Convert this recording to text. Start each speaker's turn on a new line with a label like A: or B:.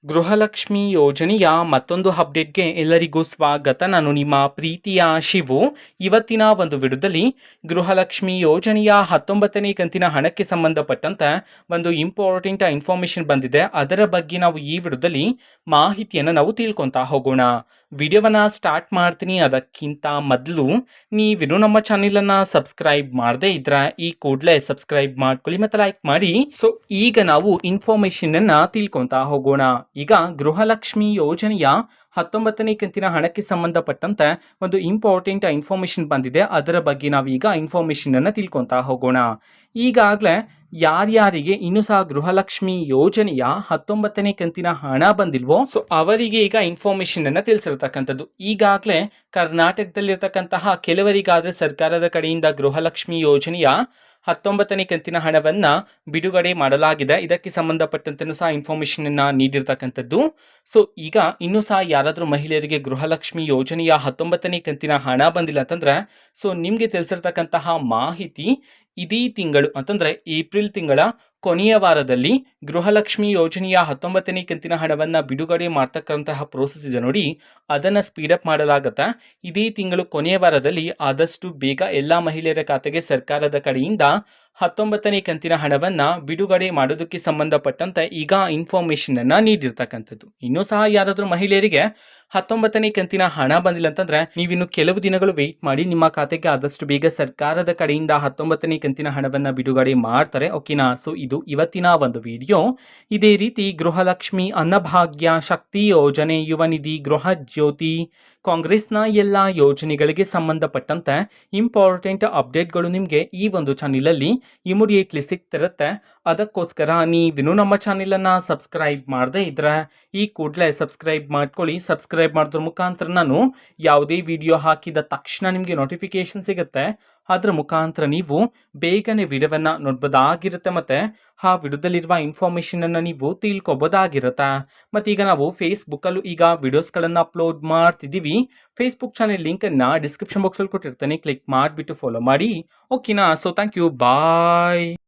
A: ಗೃಹಲಕ್ಷ್ಮಿ ಯೋಜನೆಯ ಮತ್ತೊಂದು ಅಪ್ಡೇಟ್ಗೆ ಎಲ್ಲರಿಗೂ ಸ್ವಾಗತ. ನಾನು ನಿಮ್ಮ ಪ್ರೀತಿಯ ಶಿವು. ಇವತ್ತಿನ ಒಂದು ವಿಡಿಯೋದಲ್ಲಿ ಗೃಹಲಕ್ಷ್ಮಿ ಯೋಜನೆಯ 19ನೇ ಕಂತಿನ ಹಣಕ್ಕೆ ಸಂಬಂಧಪಟ್ಟಂತೆ ಒಂದು ಇಂಪಾರ್ಟೆಂಟ್ ಇನ್ಫಾರ್ಮೇಶನ್ ಬಂದಿದೆ. ಅದರ ಬಗ್ಗೆ ನಾವು ಈ ವಿಡಿಯೋದಲ್ಲಿ ಮಾಹಿತಿಯನ್ನು ನಾವು ತಿಳ್ಕೊತಾ ಹೋಗೋಣ. ವಿಡಿಯೋವನ್ನ ಸ್ಟಾರ್ಟ್ ಮಾಡ್ತೀನಿ. ಅದಕ್ಕಿಂತ ಮೊದಲು ನೀವಿನ್ನು ನಮ್ಮ ಚಾನೆಲನ್ನು ಸಬ್ಸ್ಕ್ರೈಬ್ ಮಾಡದೇ ಇದ್ರೆ ಈ ಕೂಡಲೇ ಸಬ್ಸ್ಕ್ರೈಬ್ ಮಾಡ್ಕೊಳ್ಳಿ ಮತ್ತು ಲೈಕ್ ಮಾಡಿ. ಸೊ ಈಗ ನಾವು ಇನ್ಫಾರ್ಮೇಶನ್ ಅನ್ನ ತಿಳ್ಕೊತಾ ಹೋಗೋಣ. ಈಗ ಗೃಹಲಕ್ಷ್ಮಿ ಯೋಜನೆಯ 19ನೇ ಕಂತಿನ ಹಣಕ್ಕೆ ಸಂಬಂಧಪಟ್ಟಂತೆ ಒಂದು ಇಂಪಾರ್ಟೆಂಟ್ ಇನ್ಫಾರ್ಮೇಶನ್ ಬಂದಿದೆ. ಅದರ ಬಗ್ಗೆ ನಾವೀಗ ಇನ್ಫಾರ್ಮೇಶನ್ ಅನ್ನು ತಿಳ್ಕೊತಾ ಹೋಗೋಣ. ಈಗಾಗಲೇ ಯಾರ್ಯಾರಿಗೆ ಇನ್ನೂ ಸಹ ಗೃಹಲಕ್ಷ್ಮಿ ಯೋಜನೆಯ 19ನೇ ಕಂತಿನ ಹಣ ಬಂದಿಲ್ವೋ ಸೊ ಅವರಿಗೆ ಈಗ ಇನ್ಫಾರ್ಮೇಶನ್ ಅನ್ನ ತಿಳಿಸಿರ್ತಕ್ಕಂಥದ್ದು. ಈಗಾಗಲೇ ಕರ್ನಾಟಕದಲ್ಲಿರ್ತಕ್ಕಂತಹ ಕೆಲವರಿಗಾದ್ರೆ ಸರ್ಕಾರದ ಕಡೆಯಿಂದ ಗೃಹಲಕ್ಷ್ಮಿ ಯೋಜನೆಯ 19ನೇ ಕಂತಿನ ಹಣವನ್ನ ಬಿಡುಗಡೆ ಮಾಡಲಾಗಿದೆ. ಇದಕ್ಕೆ ಸಂಬಂಧಪಟ್ಟಂತೆ ಸಹ ಇನ್ಫಾರ್ಮೇಶನ್ ಅನ್ನ ನೀಡಿರ್ತಕ್ಕಂಥದ್ದು. ಸೊ ಈಗ ಇನ್ನೂ ಸಹ ಯಾರಾದರೂ ಮಹಿಳೆಯರಿಗೆ ಗೃಹಲಕ್ಷ್ಮಿ ಯೋಜನೆಯ 19ನೇ ಕಂತಿನ ಹಣ ಬಂದಿಲ್ಲ ಅಂತಂದ್ರೆ ಸೊ ನಿಮಗೆ ತಿಳಿಸಿರ್ತಕ್ಕಂತಹ ಮಾಹಿತಿ ಇದೇ ತಿಂಗಳು ಅಂತಂದ್ರೆ ಏಪ್ರಿಲ್ ತಿಂಗಳ ಕೊನೆಯ ವಾರದಲ್ಲಿ ಗೃಹಲಕ್ಷ್ಮಿ ಯೋಜನೆಯ 19ನೇ ಕಂತಿನ ಹಣವನ್ನು ಬಿಡುಗಡೆ ಮಾಡ್ತಕ್ಕಂತಹ ಪ್ರೋಸೆಸ್ ಇದೆ ನೋಡಿ, ಅದನ್ನು ಸ್ಪೀಡಪ್ ಮಾಡಲಾಗುತ್ತೆ. ಇದೇ ತಿಂಗಳು ಕೊನೆಯ ವಾರದಲ್ಲಿ ಆದಷ್ಟು ಬೇಗ ಎಲ್ಲ ಮಹಿಳೆಯರ ಖಾತೆಗೆ ಸರ್ಕಾರದ ಕಡೆಯಿಂದ 19ನೇ ಕಂತಿನ ಹಣವನ್ನು ಬಿಡುಗಡೆ ಮಾಡೋದಕ್ಕೆ ಸಂಬಂಧಪಟ್ಟಂತೆ ಈಗ ಇನ್ಫಾರ್ಮೇಶನ್ ಅನ್ನ ನೀಡಿರ್ತಕ್ಕಂಥದ್ದು. ಇನ್ನೂ ಸಹ ಯಾರಾದರೂ ಮಹಿಳೆಯರಿಗೆ 19ನೇ ಕಂತಿನ ಹಣ ಬಂದಿಲ್ಲ ಅಂತಂದ್ರೆ ನೀವಿನ್ನು ಕೆಲವು ದಿನಗಳು ವೆಯ್ಟ್ ಮಾಡಿ. ನಿಮ್ಮ ಖಾತೆಗೆ ಆದಷ್ಟು ಬೇಗ ಸರ್ಕಾರದ ಕಡೆಯಿಂದ 19ನೇ ಕಂತಿನ ಹಣವನ್ನು ಬಿಡುಗಡೆ ಮಾಡ್ತಾರೆ. ಓಕೆನಾ? ಸೊ ಇದು ಇವತ್ತಿನ ಒಂದು ವಿಡಿಯೋ. ಇದೇ ರೀತಿ ಗೃಹಲಕ್ಷ್ಮಿ, ಅನ್ನಭಾಗ್ಯ, ಶಕ್ತಿ ಯೋಜನೆ, ಯುವ ನಿಧಿ, ಗೃಹ ಜ್ಯೋತಿ, ಕಾಂಗ್ರೆಸ್ನ ಎಲ್ಲ ಯೋಜನೆಗಳಿಗೆ ಸಂಬಂಧಪಟ್ಟಂತೆ ಇಂಪಾರ್ಟೆಂಟ್ ಅಪ್ಡೇಟ್ಗಳು ನಿಮಗೆ ಈ ಒಂದು ಚಾನೆಲಲ್ಲಿ ಇಮಿಡಿಯೇಟ್ಲಿ ಸಿಗ್ತಿರುತ್ತೆ. ಅದಕ್ಕೋಸ್ಕರ ನೀವಿನ್ನು ನಮ್ಮ ಚಾನೆಲನ್ನು ಸಬ್ಸ್ಕ್ರೈಬ್ ಮಾಡದೇ ಇದ್ರೆ ಈ ಕೂಡಲೇ ಸಬ್ಸ್ಕ್ರೈಬ್ ಮಾಡ್ಕೊಳ್ಳಿ. ಸಬ್ಸ್ಕ್ರೈಬ್ ಮಾಡೋದ್ರ ಮುಖಾಂತರ ನಾನು ಯಾವುದೇ ವಿಡಿಯೋ ಹಾಕಿದ ತಕ್ಷಣ ನಿಮಗೆ ನೋಟಿಫಿಕೇಶನ್ ಸಿಗುತ್ತೆ. ಅದರ ಮುಖಾಂತರ ನೀವು ಬೇಗನೆ ವಿಡಿಯೋವನ್ನು ನೋಡ್ಬೋದಾಗಿರುತ್ತೆ ಮತ್ತು ಆ ವಿಡಿಯೋದಲ್ಲಿರುವ ಇನ್ಫಾರ್ಮೇಷನನ್ನು ನೀವು ತಿಳ್ಕೊಬೋದಾಗಿರುತ್ತೆ. ಮತ್ತು ಈಗ ನಾವು ಫೇಸ್ಬುಕ್ಕಲ್ಲೂ ಈಗ ವಿಡಿಯೋಸ್ಗಳನ್ನು ಅಪ್ಲೋಡ್ ಮಾಡ್ತಿದ್ದೀವಿ. ಫೇಸ್ಬುಕ್ ಚಾನೆಲ್ ಲಿಂಕನ್ನು ಡಿಸ್ಕ್ರಿಪ್ಷನ್ ಬಾಕ್ಸಲ್ಲಿ ಕೊಟ್ಟಿರ್ತಾನೆ, ಕ್ಲಿಕ್ ಮಾಡಿಬಿಟ್ಟು ಫಾಲೋ ಮಾಡಿ. ಓಕೆನಾ? So thank you, bye.